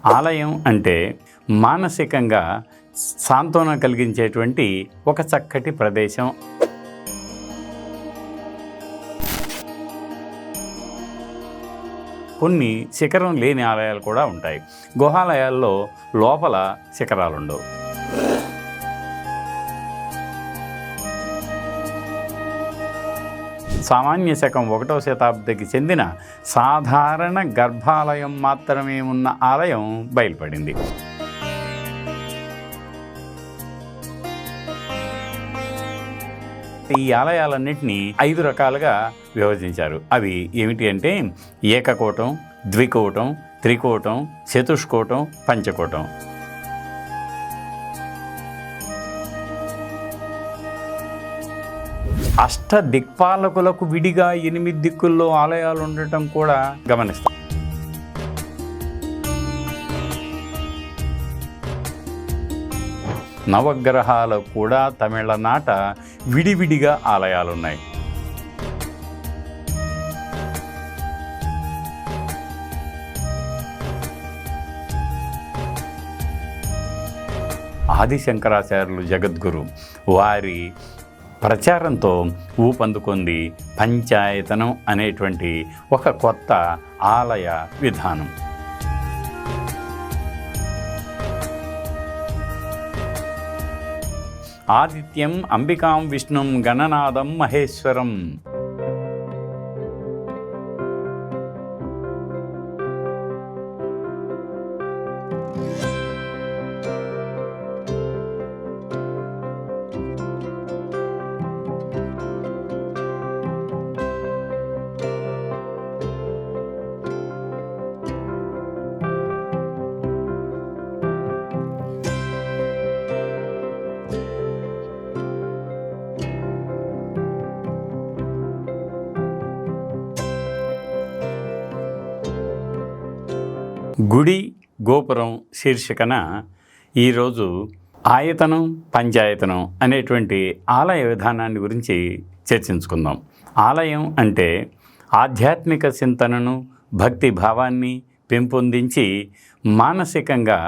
ఆలయం అంటే మానసికంగా సాంత్వన కలిగించేటువంటి ఒక చక్కటి ప్రదేశం. కొన్ని శిఖరం లేని ఆలయాలు కూడా ఉంటాయి. గుహాలయాల్లో లోపల శిఖరాలు ఉండవు. సామాన్య శకం 1వ శతాబ్దికి చెందిన సాధారణ గర్భాలయం మాత్రమే ఉన్న ఆలయం బయలుపడింది. ఈ ఆలయాలన్నింటినీ 5 రకాలుగా విభజించారు. అవి ఏమిటి అంటే ఏకకోటం, ద్వికోటం, త్రికోటం, చతుష్కోటం, పంచకోటం. అష్ట దిక్పాలకులకు విడిగా 8 దిక్కుల్లో ఆలయాలు ఉండటం కూడా గమనిస్తాం. నవగ్రహాలకు కూడా తమిళనాట విడివిడిగా ఆలయాలున్నాయి. ఆదిశంకరాచార్యులు జగద్గురు వారి ప్రచారంతో ఊపందుకుంది పంచాయతనం అనేటువంటి ఒక కొత్త ఆలయ విధానం. ఆదిత్యం అంబికాం విష్ణుం గణనాథం మహేశ్వరం. గుడి గోపురం శీర్షికన ఈరోజు ఆయతనం పంచాయతనం అనేటువంటి ఆలయ విధానాన్ని గురించి చర్చించుకుందాం. ఆలయం అంటే ఆధ్యాత్మిక చింతనను భక్తి భావాన్ని పెంపొందించి మానసికంగా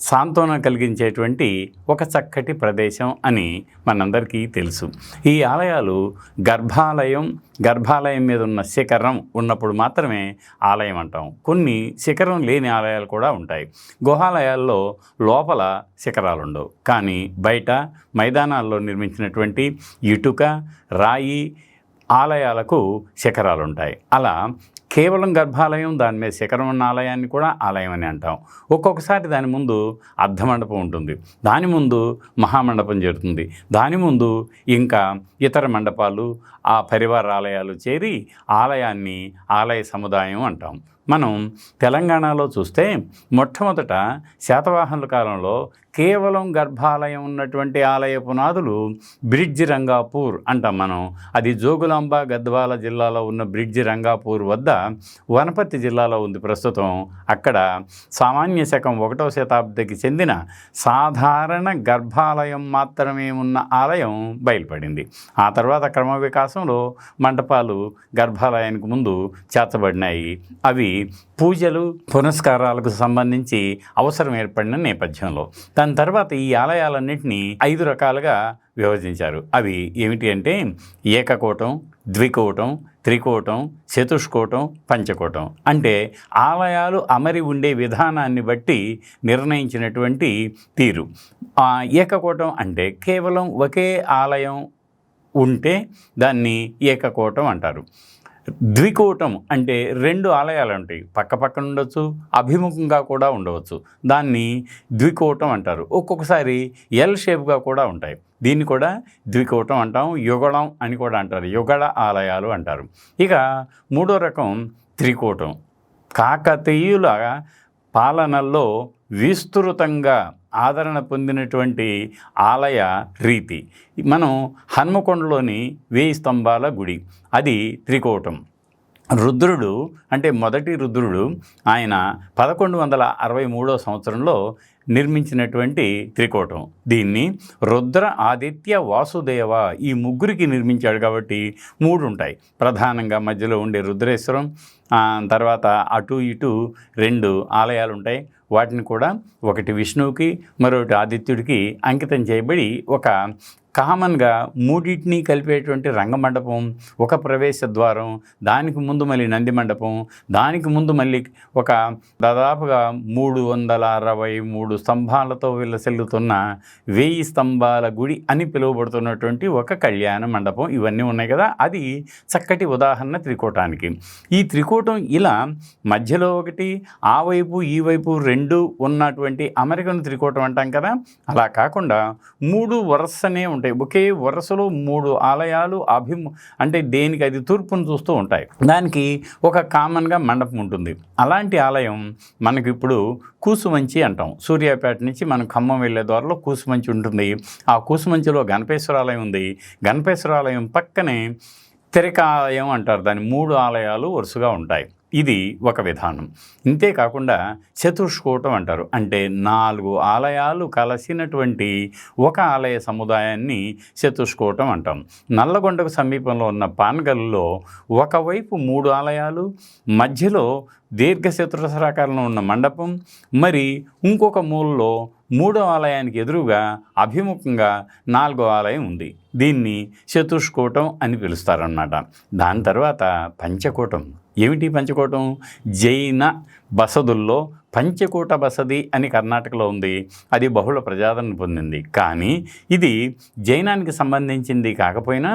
సాంత్వన కలిగించేటువంటి ఒక చక్కటి ప్రదేశం అని మనందరికీ తెలుసు. ఈ ఆలయాలు గర్భాలయం మీద ఉన్న శిఖరం ఉన్నప్పుడు మాత్రమే ఆలయం అంటాం. కొన్ని శిఖరం లేని ఆలయాలు కూడా ఉంటాయి. గుహాలయాల్లో లోపల శిఖరాలు ఉండవు, కానీ బయట మైదానాల్లో నిర్మించినటువంటి ఇటుక రాయి ఆలయాలకు శిఖరాలు ఉంటాయి. అలా కేవలం గర్భాలయం దాని మీద శిఖరం ఉన్న ఆలయాన్ని కూడా ఆలయం అని అంటాం. ఒక్కొక్కసారి దాని ముందు అర్ధమండపం ఉంటుంది, దాని ముందు మహామండపం చేరుతుంది, దాని ముందు ఇంకా ఇతర మండపాలు ఆ పరివార ఆలయాలు చేరి ఆలయాన్ని ఆలయ సముదాయం అంటాం. మనం తెలంగాణలో చూస్తే మొట్టమొదట శాతవాహనుల కాలంలో కేవలం గర్భాలయం ఉన్నటువంటి ఆలయ పునాదులు బ్రిడ్జి రంగాపూర్ అంటాం మనం. అది జోగులాంబ గద్వాల జిల్లాలో ఉన్న బ్రిడ్జి రంగాపూర్ వద్ద వనపర్తి జిల్లాలో ఉంది ప్రస్తుతం. అక్కడ సామాన్య శకం 1వ శతాబ్దికి చెందిన సాధారణ గర్భాలయం మాత్రమే ఉన్న ఆలయం బయలుపడింది. ఆ తర్వాత క్రమ వికాసంలో మండపాలు గర్భాలయానికి ముందు చేర్చబడినాయి. అవి పూజలు పునస్కారాలకు సంబంధించి అవసరం ఏర్పడిన నేపథ్యంలో దాని తర్వాత ఈ ఆలయాలన్నింటినీ 5 రకాలుగా విభజించారు. అవి ఏమిటి అంటే ఏకకోటం, ద్వికోటం, త్రికోటం, చతుష్కోటం, పంచకోటం. అంటే ఆలయాలు అమరి ఉండే విధానాన్ని బట్టి నిర్ణయించినటువంటి తీరు. ఏకకోటం అంటే కేవలం ఒకే ఆలయం ఉంటే దాన్ని ఏకకోటం అంటారు. ద్వికోటం అంటే 2 ఆలయాలు ఉంటాయి, పక్క పక్కన ఉండొచ్చు, అభిముఖంగా కూడా ఉండవచ్చు, దాన్ని ద్వికోటం అంటారు. ఒక్కొక్కసారి ఎల్ షేప్గా కూడా ఉంటాయి, దీన్ని కూడా ద్వికోటం అంటాం. యుగళం అని కూడా అంటారు, యుగళ ఆలయాలు అంటారు. ఇక 3వ రకం త్రికోటం. కాకతీయుల పాలనల్లో విస్తృతంగా ఆదరణ పొందినటువంటి ఆలయ రీతి. మనం హన్మకొండలోని 1000 స్తంభాల గుడి, అది త్రికోటం. రుద్రుడు అంటే మొదటి రుద్రుడు ఆయన 1163వ సంవత్సరంలో నిర్మించినటువంటి త్రికోటం. దీన్ని రుద్ర ఆదిత్య వాసుదేవ ఈ ముగ్గురికి నిర్మించాడు కాబట్టి 3 ఉంటాయి. ప్రధానంగా మధ్యలో ఉండే రుద్రేశ్వరం, తర్వాత అటు ఇటు 2 ఆలయాలు ఉంటాయి. వాటిని కూడా ఒకటి విష్ణువుకి మరొకటి ఆదిత్యుడికి అంకితం చేయబడి ఒక కామన్గా మూడింటిని కలిపేటువంటి రంగమండపం, ఒక ప్రవేశ ద్వారం, దానికి ముందు మళ్ళీ నంది మండపం, దానికి ముందు మళ్ళీ ఒక దాదాపుగా 363 స్తంభాలతో విలసిల్లుతున్న 1000 స్తంభాల గుడి అని పిలువబడుతున్నటువంటి ఒక కళ్యాణ మండపం, ఇవన్నీ ఉన్నాయి కదా. అది చక్కటి ఉదాహరణ త్రికూటానికి. ఈ త్రికూటం ఇలా మధ్యలో ఒకటి, ఆ వైపు ఈ వైపు 2 ఉన్నటువంటి అమెరికన్ త్రికూటం అంటాం కదా. అలా కాకుండా 3 వరుసనే ఉంటాయి. ఒకే వరుసలో 3 ఆలయాలు అంటే దేనికి అది తూర్పును చూస్తూ ఉంటాయి. దానికి ఒక కామన్గా మండపం ఉంటుంది. అలాంటి ఆలయం మనకి ఇప్పుడు కూసుమంచి అంటాం. సూర్యాపేట నుంచి మనం ఖమ్మం వెళ్ళే ద్వారంలో కూసుమంచి ఉంటుంది. ఆ కూసుమంచిలో గణపేశ్వర ఆలయం ఉంది. గణపేశ్వర ఆలయం పక్కనే తిరకాలయం అంటారు. దాని 3 ఆలయాలు వరుసగా ఉంటాయి. ఇది ఒక విధానం. ఇంతేకాకుండా చతుష్కోటం అంటారు. అంటే 4 ఆలయాలు కలిసినటువంటి ఒక ఆలయ సముదాయాన్ని చతుష్కోటం అంటాం. నల్లగొండకు సమీపంలో ఉన్న పాన్గల్లో ఒకవైపు 3 ఆలయాలు, మధ్యలో దీర్ఘచతురస్రాకారంలో ఉన్న మండపం, మరి ఇంకొక మూలలో 3వ ఆలయానికి ఎదురుగా అభిముఖంగా 4వ ఆలయం ఉంది. దీన్ని చతుష్కోటం అని పిలుస్తారన్నమాట. దాని తర్వాత పంచకోటం. ఏమిటి పంచకోటం? జైన బసదుల్లో పంచకోట బసది అని కర్ణాటకలో ఉంది. అది బహుళ ప్రజాదరణ పొందింది. కానీ ఇది జైనానికి సంబంధించింది కాకపోయినా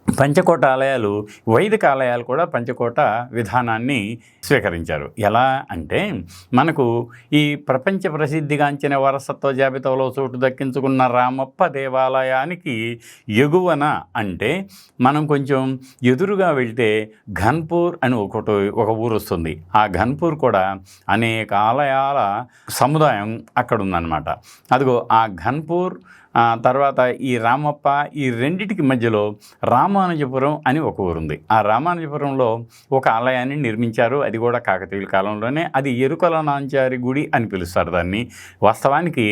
పంచకోట ఆలయాలు, వైదిక ఆలయాలు కూడా పంచకోట విధానాన్ని స్వీకరించారు. ఎలా అంటే మనకు ఈ ప్రపంచ ప్రసిద్ధిగాంచిన వారసత్వ జాబితాలో చోటు దక్కించుకున్న రామప్ప దేవాలయానికి ఎగువన అంటే మనం కొంచెం ఎదురుగా వెళ్తే ఘన్పూర్ అని ఒక ఊరు వస్తుంది. ఆ ఘన్పూర్ కూడా అనేక ఆలయాల సముదాయం అక్కడ ఉందన్నమాట. అదిగో ఆ ఘన్పూర్ తర్వాత ఈ రామప్ప, ఈ రెండిటికి మధ్యలో రామానుజపురం అని ఒక ఊరుంది. ఆ రామానుజపురంలో ఒక ఆలయాన్ని నిర్మించారు. అది కూడా కాకతీయుల కాలంలోనే. అది ఎరుకల నాంచారి గుడి అని పిలుస్తారు దాన్ని. వాస్తవానికి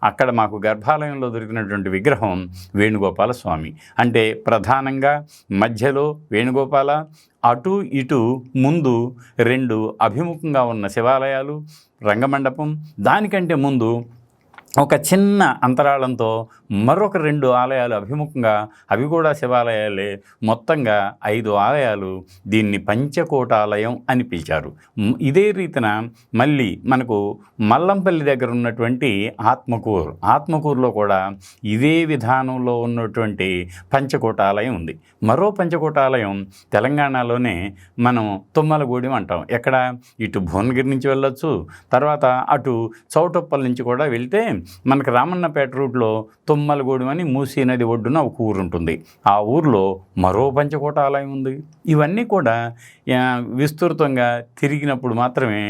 అక్కడ మాకు గర్భాలయంలో దొరికినటువంటి విగ్రహం వేణుగోపాల స్వామి. అంటే ప్రధానంగా మధ్యలో వేణుగోపాల, అటు ఇటు ముందు 2 అభిముఖంగా ఉన్న శివాలయాలు, రంగమండపం, దానికంటే ముందు ఒక చిన్న అంతరాళంతో మరొక 2 ఆలయాలు అభిముఖంగా, అవి కూడా శివాలయాలే. మొత్తంగా 5 ఆలయాలు. దీన్ని పంచకోటాలయం అని పిలిచారు. ఇదే రీతిన మళ్ళీ మనకు మల్లంపల్లి దగ్గర ఉన్నటువంటి ఆత్మకూరులో కూడా ఇదే విధానంలో ఉన్నటువంటి పంచకోటాలయం ఉంది. మరో పంచకోటాలయం తెలంగాణలోనే మనం తుమ్మలగూడెం అంటాం. ఎక్కడ? ఇటు భువనగిరి నుంచి వెళ్ళొచ్చు, తర్వాత అటు చౌటప్పల్ నుంచి కూడా వెళ్తే మనకు రామన్నపేట రూట్లో తుమ్మలగూడెం అని మూసీ నది ఒడ్డున ఒక ఊరు ఉంటుంది. ఆ ఊరిలో మరో పంచకోట ఆలయం ఉంది. ఇవన్నీ కూడా విస్తృతంగా తిరిగినప్పుడు మాత్రమే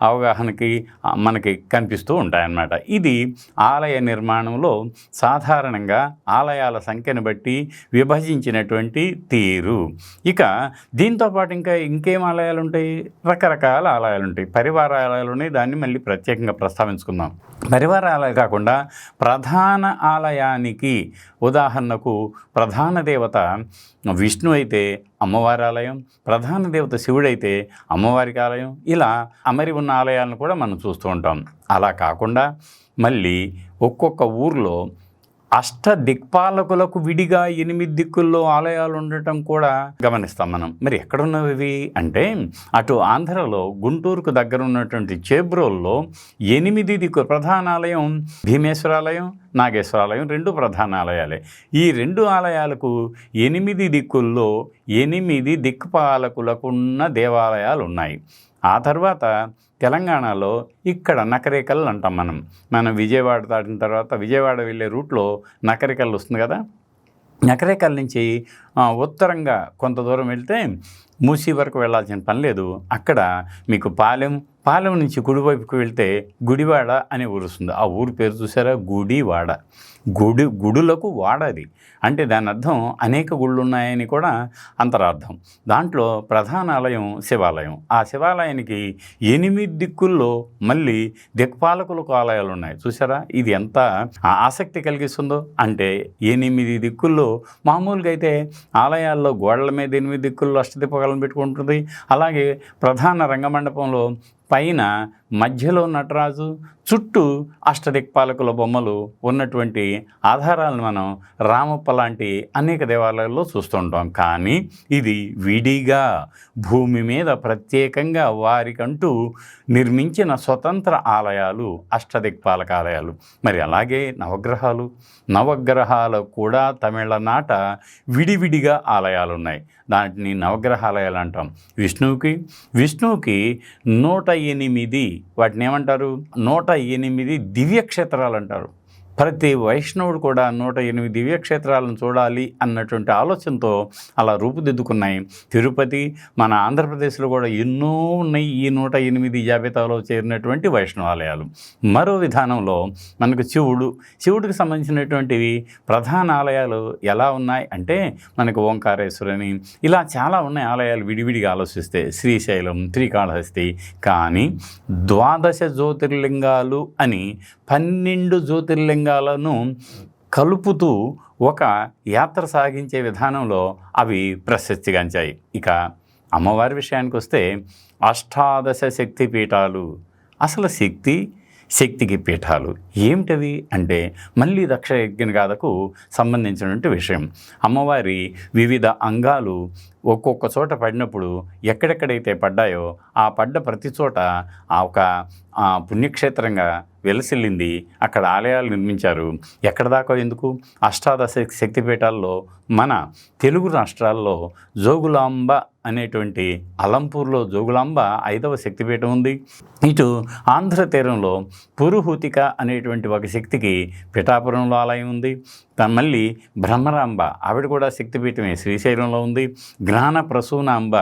అవగాహనకి మనకి కనిపిస్తూ ఉంటాయన్నమాట. ఇది ఆలయ నిర్మాణంలో సాధారణంగా ఆలయాల సంఖ్యను బట్టి విభజించినటువంటి తీరు. ఇక దీంతోపాటు ఇంకేం ఆలయాలు ఉంటాయి? రకరకాల ఆలయాలు ఉంటాయి. పరివార ఆలయాలు ఉన్నాయి. దాన్ని మళ్ళీ ప్రత్యేకంగా ప్రస్తావించుకుందాం. పరివార ఆలయాలు కాకుండా ప్రధాన ఆలయానికి, ఉదాహరణకు ప్రధాన దేవత విష్ణు అయితే అమ్మవారి ఆలయం, ప్రధాన దేవత శివుడైతే అమ్మవారికి ఆలయం, ఇలా అమరి ఉన్న ఆలయాలను కూడా మనం చూస్తూ ఉంటాం. అలా కాకుండా మళ్ళీ ఒక్కొక్క ఊర్లో దిక్పాలకులకు విడిగా 8 దిక్కుల్లో ఆలయాలు ఉండటం కూడా గమనిస్తాం మనం. మరి ఎక్కడున్నవి అంటే అటు ఆంధ్రలో గుంటూరుకు దగ్గర ఉన్నటువంటి చేబ్రోల్లో 8 దిక్కు ప్రధాన ఆలయం భీమేశ్వరాలయం, నాగేశ్వరాలయం 2 ప్రధాన ఆలయాలే. ఈ 2 ఆలయాలకు 8 దిక్కుల్లో 8 దిక్పాలకులకు ఉన్న దేవాలయాలు ఉన్నాయి. ఆ తర్వాత తెలంగాణలో ఇక్కడ నకరేకల్ అంటాం మనం విజయవాడ దాటిన తర్వాత విజయవాడ వెళ్ళే రూట్లో నకరేకల్ వస్తుంది కదా. నకరేకల్ నుంచి ఉత్తరంగా కొంత దూరం వెళ్తే మూసీ వరకు వెళ్ళాల్సిన పని లేదు. అక్కడ మీకు పాలెం నుంచి కుడివైపుకు వెళ్తే గుడివాడ అనే ఊరు వస్తుంది. ఆ ఊరు పేరు చూసారా? గుడివాడ. గుడులకు వాడ అది. అంటే దాని అర్థం అనేక గుళ్ళు ఉన్నాయని కూడా అంతరార్థం. దాంట్లో ప్రధాన ఆలయం శివాలయం. ఆ శివాలయానికి 8 దిక్కుల్లో మళ్ళీ దిక్పాలకులకు ఆలయాలు ఉన్నాయి. చూసారా ఇది ఎంత ఆసక్తి కలిగిస్తుందో. అంటే 8 దిక్కుల్లో మామూలుగా అయితే ఆలయాల్లో గోడల మీద 8 దిక్కుల్లో అష్టదీపాలను పెట్టుకుంటుంది. అలాగే ప్రధాన రంగమండపంలో పైన మధ్యలో నటరాజు, చుట్టూ అష్టదిక్పాలకుల బొమ్మలు ఉన్నటువంటి ఆధారాలను మనం రామప్ప లాంటి అనేక దేవాలయాల్లో చూస్తుంటాం. కానీ ఇది విడిగా భూమి మీద ప్రత్యేకంగా వారికంటూ నిర్మించిన స్వతంత్ర ఆలయాలు అష్టదిక్పాలక ఆలయాలు. మరి అలాగే నవగ్రహాలు కూడా తమిళనాట విడివిడిగా ఆలయాలు ఉన్నాయి. దాంట్ని నవగ్రహాలయాలు అంటాం. విష్ణువుకి 108 వాటిని ఏమంటారు, 108 దివ్యక్షేత్రాలు అంటారు. ప్రతి వైష్ణవుడు కూడా 108 దివ్యక్షేత్రాలను చూడాలి అన్నటువంటి ఆలోచనతో అలా రూపుదిద్దుకున్నాయి. తిరుపతి, మన ఆంధ్రప్రదేశ్లో కూడా ఎన్నో ఉన్నాయి ఈ 108 జాబితాలో చేరినటువంటి వైష్ణవాలయాలు. మరో విధానంలో మనకు శివుడికి సంబంధించినటువంటివి ప్రధాన ఆలయాలు ఎలా ఉన్నాయి అంటే మనకు ఓంకారేశ్వరని ఇలా చాలా ఉన్నాయి ఆలయాలు విడివిడిగా ఆలోచిస్తే. శ్రీశైలం, శ్రీకాళహస్తి. కానీ 12 జ్యోతిర్లింగాలు అని 12 జ్యోతిర్లింగాలను కలుపుతూ ఒక యాత్ర సాగించే విధానంలో అవి ప్రశస్తిగాంచాయి. ఇక అమ్మవారి విషయానికి వస్తే 18 శక్తిపీఠాలు. అసలు శక్తికి పీఠాలు ఏమిటవి అంటే మళ్ళీ దక్షయజ్ఞగాథకు సంబంధించినటువంటి విషయం. అమ్మవారి వివిధ అంగాలు ఒక్కొక్క చోట పడినప్పుడు ఎక్కడెక్కడైతే పడ్డాయో ఆ పడ్డ ప్రతి చోట ఒక పుణ్యక్షేత్రంగా వెలసిల్లింది. అక్కడ ఆలయాలు నిర్మించారు. ఎక్కడ దాకా ఎందుకు? 18 శక్తిపీఠాల్లో మన తెలుగు రాష్ట్రాల్లో జోగులాంబ అనేటువంటి అలంపూర్లో జోగులాంబ 5వ శక్తిపీఠం ఉంది. ఇటు ఆంధ్ర తీరంలో పురుహూతిక అనేటువంటి ఒక శక్తికి పిఠాపురంలో ఆలయం ఉంది. మళ్ళీ బ్రహ్మరాంబ ఆవిడ కూడా శక్తిపీఠమే, శ్రీశైలంలో ఉంది. జ్ఞాన ప్రసూనాంబ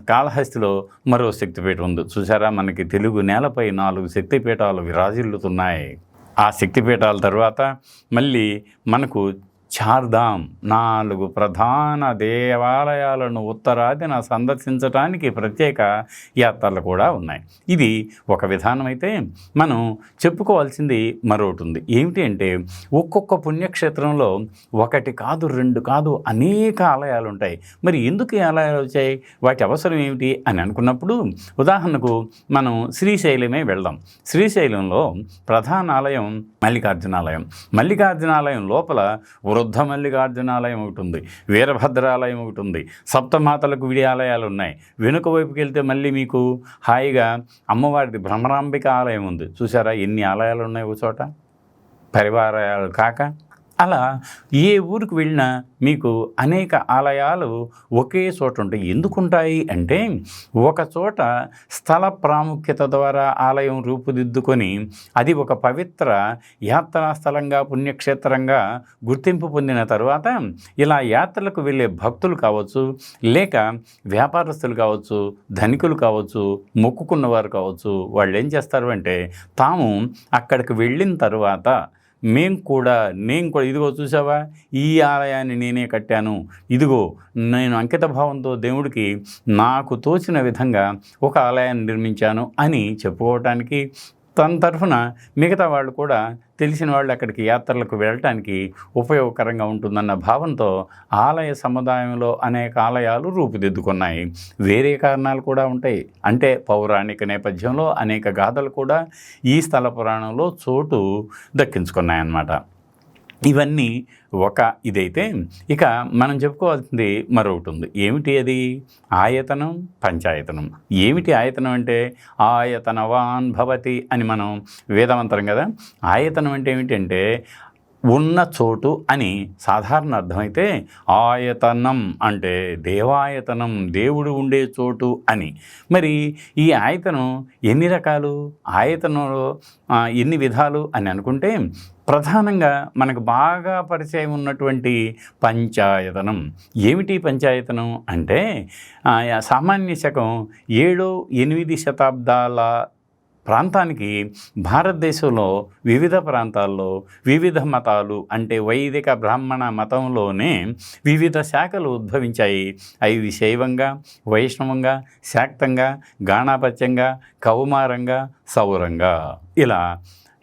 కాళహస్తిలో మరో శక్తిపీఠం ఉంది. చూసారా, మనకి తెలుగు నేలపై 4 శక్తిపీఠాలు విరాజిల్లుతున్నాయి. ఆ శక్తిపీఠాల తర్వాత మళ్ళీ మనకు చార్ధామ్ 4 ప్రధాన దేవాలయాలను ఉత్తరాదిన సందర్శించడానికి ప్రత్యేక యాత్రలు కూడా ఉన్నాయి. ఇది ఒక విధానం అయితే మనం చెప్పుకోవాల్సింది మరొకటి ఉంది. ఏమిటి అంటే ఒక్కొక్క పుణ్యక్షేత్రంలో 1 కాదు 2 కాదు అనేక ఆలయాలు ఉంటాయి. మరి ఎందుకు ఈ ఆలయాలు వచ్చాయి, వాటి అవసరం ఏమిటి అని అనుకున్నప్పుడు ఉదాహరణకు మనం శ్రీశైలమే వెళ్దాం. శ్రీశైలంలో ప్రధాన ఆలయం మల్లికార్జునాలయం లోపల వృద్ధ మల్లికార్జునాలయం ఒకటి ఉంది, వీరభద్రాలయం ఒకటి ఉంది, సప్తమాతలకు విడి ఆలయాలు ఉన్నాయి. వెనుక వైపుకి వెళ్తే మళ్ళీ మీకు హాయిగా అమ్మవారిది భ్రమరాంబిక ఆలయం ఉంది. చూసారా ఎన్ని ఆలయాలు ఉన్నాయి ఒక చోట, పరివారాలు కాక. అలా ఏ ఊరికి వెళ్ళినా మీకు అనేక ఆలయాలు ఒకే చోట ఉంటాయి. ఎందుకుంటాయి అంటే ఒక చోట స్థల ప్రాముఖ్యత ద్వారా ఆలయం రూపుదిద్దుకొని అది ఒక పవిత్ర యాత్రా స్థలంగా పుణ్యక్షేత్రంగా గుర్తింపు పొందిన తర్వాత ఇలా యాత్రలకు వెళ్ళే భక్తులు కావచ్చు, లేక వ్యాపారస్తులు కావచ్చు, ధనికులు కావచ్చు, మొక్కుకున్నవారు కావచ్చు, వాళ్ళు ఏం చేస్తారు అంటే తాము అక్కడికి వెళ్ళిన తర్వాత నేను కూడా ఇదిగో చూసావా ఈ ఆలయాన్ని నేనే కట్టాను, ఇదిగో నేను అంకిత భావంతో దేవుడికి నాకు తోచిన విధంగా ఒక ఆలయాన్ని నిర్మించాను అని చెప్పుకోవటానికి, తన తరఫున మిగతా వాళ్ళు కూడా తెలిసిన వాళ్ళు అక్కడికి యాత్రలకు వెళ్ళటానికి ఉపయోగకరంగా ఉంటుందన్న భావంతో ఆలయ సముదాయంలో అనేక ఆలయాలు రూపుదిద్దుకున్నాయి. వేరే కారణాలు కూడా ఉంటాయి. అంటే పౌరాణిక నేపథ్యంలో అనేక గాథలు కూడా ఈ స్థల పురాణంలో చోటు దక్కించుకున్నాయన్నమాట. ఇవన్నీ ఒక ఇదైతే ఇక మనం చెప్పుకోవాల్సింది మరొకటి ఉంది. ఏమిటి అది? ఆయతనం, పంచాయతనం. ఏమిటి ఆయతనం అంటే ఆయతనవాన్ భవతి అని మనం వేదమంతరం కదా. ఆయతనం అంటే ఏమిటంటే ఉన్న చోటు అని సాధారణ అర్థమైతే, ఆయతనం అంటే దేవాయతనం, దేవుడు ఉండే చోటు అని. మరి ఈ ఆయతనం ఎన్ని రకాలు, ఆయతనంలో ఎన్ని విధాలు అని అనుకుంటే ప్రధానంగా మనకు బాగా పరిచయం ఉన్నటువంటి పంచాయతనం. ఏమిటి పంచాయతనం అంటే సామాన్య శకం 7-8 శతాబ్దాల ప్రాంతానికి భారతదేశంలో వివిధ ప్రాంతాల్లో వివిధ మతాలు అంటే వైదిక బ్రాహ్మణ మతంలోనే వివిధ శాఖలు ఉద్భవించాయి. అవి శైవంగా, వైష్ణవంగా, శాక్తంగా, గాణాపత్యంగా, కౌమారంగా, సౌరంగా ఇలా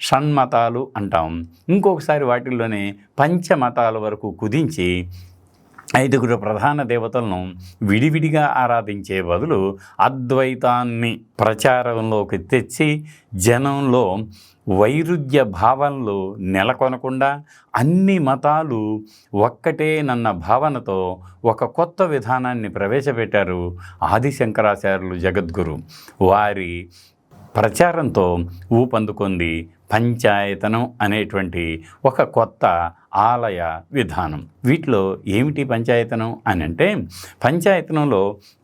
షణ్మతాలు అంటాం. ఇంకొకసారి వాటిల్లోనే పంచమతాల వరకు కుదించి ఐదుగురు ప్రధాన దేవతలను విడివిడిగా ఆరాధించే బదులు అద్వైతాన్ని ప్రచారంలోకి తెచ్చి జనంలో వైరుధ్య భావనలు నెలకొనకుండా అన్ని మతాలు ఒక్కటేనన్న భావనతో ఒక కొత్త విధానాన్ని ప్రవేశపెట్టారు ఆదిశంకరాచార్యులు జగద్గురు. వారి ప్రచారంతో ఊపందుకుంది పంచాయతనం అనేటువంటి ఒక కొత్త ఆలయ విధానం. వీటిలో ఏమిటి పంచాయతనం అని అంటే, పంచాయతనంలో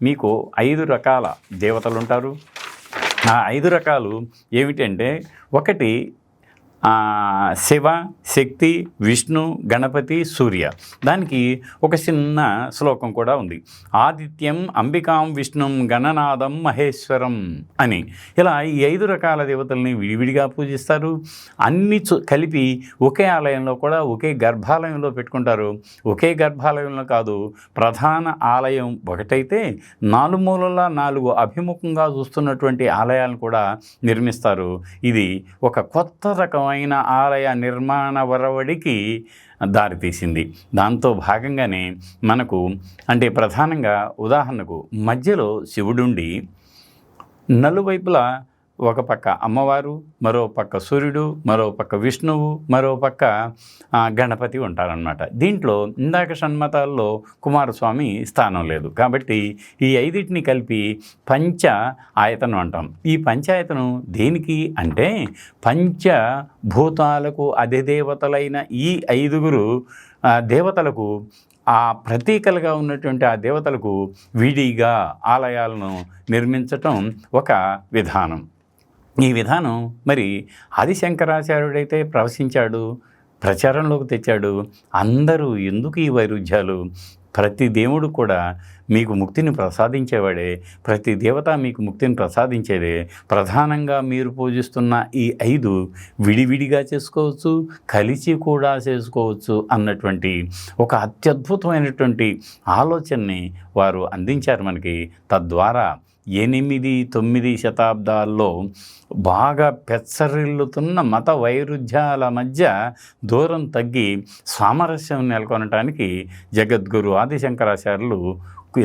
మీకు 5 రకాల దేవతలు ఉంటారు. ఆ 5 రకాలు ఏమిటంటే, ఒకటి శివ, శక్తి, విష్ణు, గణపతి, సూర్య. దానికి ఒక చిన్న శ్లోకం కూడా ఉంది. ఆదిత్యం అంబికాం విష్ణుం గణనాదం మహేశ్వరం అని. ఇలా ఈ 5 రకాల దేవతల్ని విడివిడిగా పూజిస్తారు. అన్ని కలిపి ఒకే ఆలయంలో కూడా ఒకే గర్భాలయంలో పెట్టుకుంటారు. ఒకే గర్భాలయంలో కాదు, ప్రధాన ఆలయం ఒకటైతే 4 మూలలా 4 అభిముఖంగా చూస్తున్నటువంటి ఆలయాలను కూడా నిర్మిస్తారు. ఇది ఒక కొత్త రకమైన ఆలయ నిర్మాణ వరవడికి దారితీసింది. దాంతో భాగంగానే మనకు అంటే ప్రధానంగా ఉదాహరణకు మధ్యలో శివుడుండి నలువైపులా ఒక పక్క అమ్మవారు, మరో పక్క సూర్యుడు, మరో పక్క విష్ణువు, మరో పక్క గణపతి ఉంటారనమాట. దీంట్లో ఇందాక షణ్మతాల్లో కుమారస్వామి స్థానం లేదు కాబట్టి ఈ 5టిని కలిపి పంచ ఆయతనం అంటాం. ఈ పంచాయతనం దేనికి అంటే, పంచభూతాలకు అధిదేవతలైన ఈ 5గురు దేవతలకు ఆ ప్రతీకలుగా ఉన్నటువంటి ఆ దేవతలకు విడిగా ఆలయాలను నిర్మించటం ఒక విధానం. ఈ విధానం మరి ఆదిశంకరాచార్యుడైతే ప్రవశించాడు, ప్రచారంలోకి తెచ్చాడు. అందరూ ఎందుకు ఈ వైరుధ్యాలు? ప్రతి దేవుడు కూడా మీకు ముక్తిని ప్రసాదించేవాడే, ప్రతి దేవత మీకు ముక్తిని ప్రసాదించేదే. ప్రధానంగా మీరు పూజిస్తున్న ఈ 5 విడివిడిగా చేసుకోవచ్చు, కలిసి కూడా చేసుకోవచ్చు అన్నటువంటి ఒక అత్యద్భుతమైనటువంటి ఆలోచనని వారు అందించారు మనకి. తద్వారా 8-9 శతాబ్దాల్లో బాగా పెచ్చరిల్లుతున్న మత వైరుధ్యాల మధ్య దూరం తగ్గి సామరస్యం నెలకొనటానికి జగద్గురు ఆదిశంకరాచార్యులు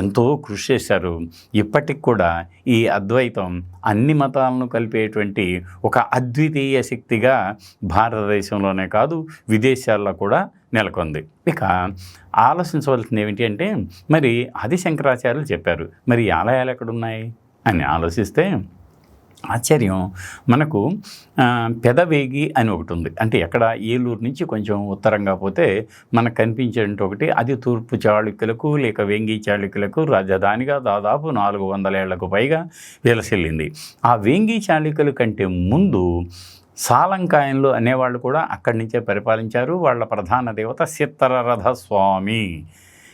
ఎంతో కృషి చేశారు. ఇప్పటికి కూడా ఈ అద్వైతం అన్ని మతాలను కలిపేటువంటి ఒక అద్వితీయ శక్తిగా భారతదేశంలోనే కాదు విదేశాల్లో కూడా నెలకొంది. ఇక ఆలోచించవలసింది ఏమిటి అంటే, మరి ఆదిశంకరాచార్యులు చెప్పారు, మరి ఈ ఆలయాలు ఎక్కడున్నాయి అని ఆలోచిస్తే ఆశ్చర్యం. మనకు పెదవేగి అని ఒకటి ఉంది. అంటే ఎక్కడ ఏలూరు నుంచి కొంచెం ఉత్తరంగా పోతే మనకు కనిపించేటువంటి ఒకటి. అది తూర్పు చాళుక్యులకు లేక వేంగి చాళుక్యులకు రాజధానిగా దాదాపు 400 ఏళ్లకు పైగా విలసిల్లింది. ఆ వేంగి చాళుక్యుల కంటే ముందు సాలంకాయంలో అనేవాళ్ళు కూడా అక్కడి నుంచే పరిపాలించారు. వాళ్ళ ప్రధాన దేవత చిత్రరథ స్వామి.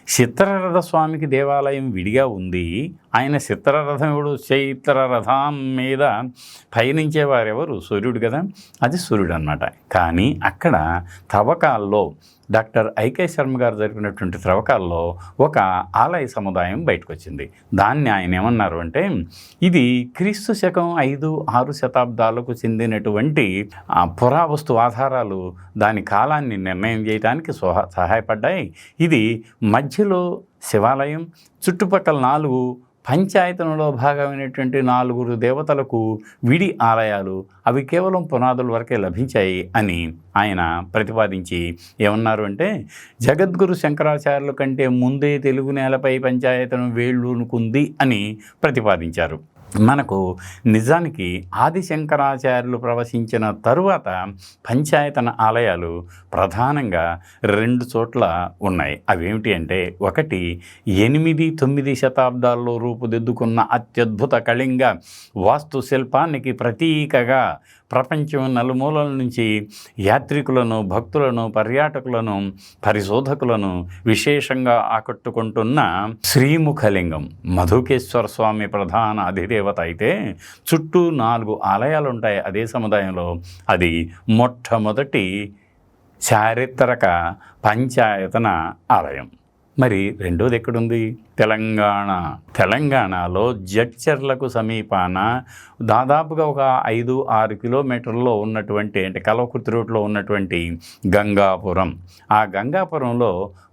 చిత్రరథ స్వామికి దేవాలయం విడిగా ఉంది. ఆయన చిత్రరథముడు చైత్రరథం మీద పయనించేవారెవరు? సూర్యుడు కదా, అది సూర్యుడు అన్నమాట. కానీ అక్కడ తవ్వకాల్లో డాక్టర్ ఐకే శర్మ గారు జరిపినటువంటి త్రవ్వకాల్లో ఒక ఆలయ సముదాయం బయటకు వచ్చింది. దాన్ని ఆయన ఏమన్నారు అంటే, ఇది క్రీస్తు శకం 5-6 శతాబ్దాలకు చెందినటువంటి పురావస్తు ఆధారాలు దాని కాలాన్ని నిర్ణయం చేయడానికి సహాయపడ్డాయి. ఇది మధ్యలో శివాలయం, చుట్టుపక్కల 4 పంచాయతనంలో భాగమైనటువంటి 4 దేవతలకు విడి ఆలయాలు, అవి కేవలం పునాదుల వరకే లభించాయి అని ఆయన ప్రతిపాదించి ఏమన్నారు అంటే, జగద్గురు శంకరాచార్యుల కంటే ముందే తెలుగు నేలపై పంచాయతనం వేళ్ళూనుకుంది అని ప్రతిపాదించారు. మనకు నిజానికి ఆదిశంకరాచార్యులు ప్రవశించిన తరువాత పంచాయతన ఆలయాలు ప్రధానంగా 2 చోట్ల ఉన్నాయి. అవేమిటి అంటే, ఒకటి 8-9 శతాబ్దాల్లో రూపుదిద్దుకున్న అత్యద్భుత కళింగ వాస్తుశిల్పానికి ప్రతీకగా ప్రపంచం నలుమూలల నుంచి యాత్రికులను, భక్తులను, పర్యాటకులను, పరిశోధకులను విశేషంగా ఆకట్టుకుంటున్న శ్రీముఖలింగం మధుకేశ్వర స్వామి ప్రధాన అధిదేవత అయితే చుట్టూ 4 ఆలయాలు ఉంటాయి అదే సముదాయంలో. అది మొట్టమొదటి చారిత్రక పంచాయతన ఆలయం. మరి రెండోది ఎక్కడుంది తెలంగాణలో జడ్చర్లకు సమీపాన దాదాపుగా ఒక 5-6 కిలోమీటర్లలో ఉన్నటువంటి అంటే కల్వకుర్తి రూట్లో ఉన్నటువంటి గంగాపురం. ఆ గంగాపురంలో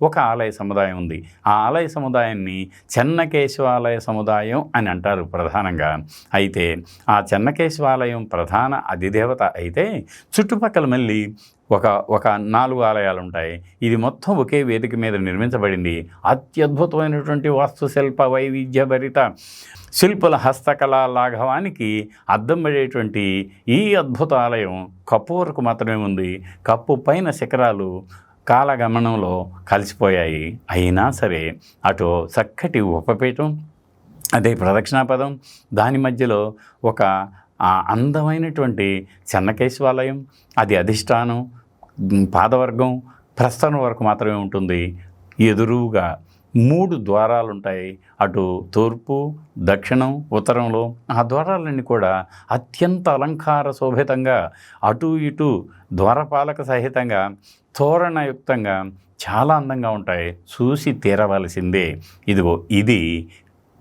ఒక ఆలయ సముదాయం ఉంది. ఆ ఆలయ సముదాయాన్ని చెన్నకేశవాలయ సముదాయం అని అంటారు ప్రధానంగా. అయితే ఆ చెన్నకేశవాలయం ప్రధాన అధిదేవత అయితే చుట్టుపక్కల మళ్ళీ ఒక 4 ఆలయాలు ఉంటాయి. ఇది మొత్తం ఒకే వేదిక మీద నిర్మించబడింది. అత్యద్భుతమైనటువంటి వాస్తుశిల్ప వైవిధ్యభరిత శిల్పుల హస్తకళా లాఘవానికి అద్దం పడేటువంటి ఈ అద్భుత ఆలయం కప్పు వరకు మాత్రమే ఉంది. కప్పు పైన శిఖరాలు కాలగమనంలో కలిసిపోయాయి. అయినా సరే అటు చక్కటి ఉపపీఠం, అదే ప్రదక్షిణాపదం, దాని మధ్యలో ఒక అందమైనటువంటి చెన్నకేశవాలయం, అది అధిష్టానం, పాదవర్గం, ప్రస్థానం వరకు మాత్రమే ఉంటుంది. ఎదురుగా 3 ద్వారాలు ఉంటాయి. అటు తూర్పు, దక్షిణం, ఉత్తరంలో. ఆ ద్వారాలన్నీ కూడా అత్యంత అలంకార శోభితంగా అటు ఇటు ద్వారపాలక సహితంగా తోరణయుక్తంగా చాలా అందంగా ఉంటాయి. చూసి తీరవలసిందే. ఇదిగో ఇది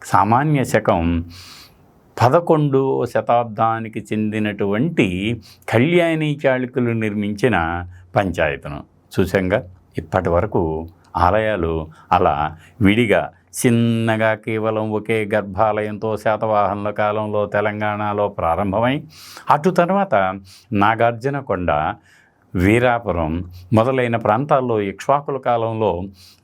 సామాన్య శకం 11వ శతాబ్దానికి చెందినటువంటి కళ్యాణి చాళుక్యులు నిర్మించిన పంచాయతను చూసాంగా. ఇప్పటి వరకు ఆలయాలు అలా విడిగా చిన్నగా కేవలం ఒకే గర్భాలయంతో శాతవాహనుల కాలంలో తెలంగాణలో ప్రారంభమై అటు తర్వాత నాగార్జునకొండ, వీరాపురం మొదలైన ప్రాంతాల్లో ఇక్ష్వాకుల కాలంలో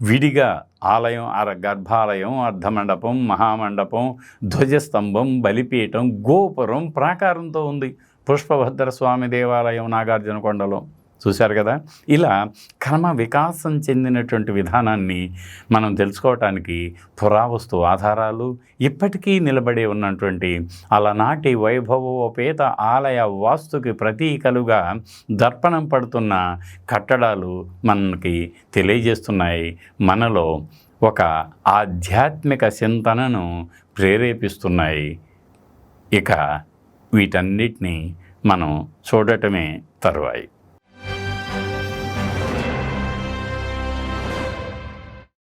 విడిగా ఆలయం, గర్భాలయం, అర్ధమండపం, మహామండపం, ధ్వజస్తంభం, బలిపీఠం, గోపురం, ప్రాకారంతో ఉంది పుష్పభద్ర స్వామి దేవాలయం నాగార్జునకొండలో. చూశారు కదా. ఇలా క్రమ వికాసం చెందినటువంటి విధానాన్ని మనం తెలుసుకోవటానికి పురావస్తు ఆధారాలు, ఇప్పటికీ నిలబడి ఉన్నటువంటి అలనాటి వైభవోపేత ఆలయ వాస్తుకి ప్రతీకలుగా దర్పణం పడుతున్న కట్టడాలు మనకి తెలియజేస్తున్నాయి. మనలో ఒక ఆధ్యాత్మిక చింతనను ప్రేరేపిస్తున్నాయి. ఇక వీటన్నిటినీ మనం చూడటమే తరువాయి.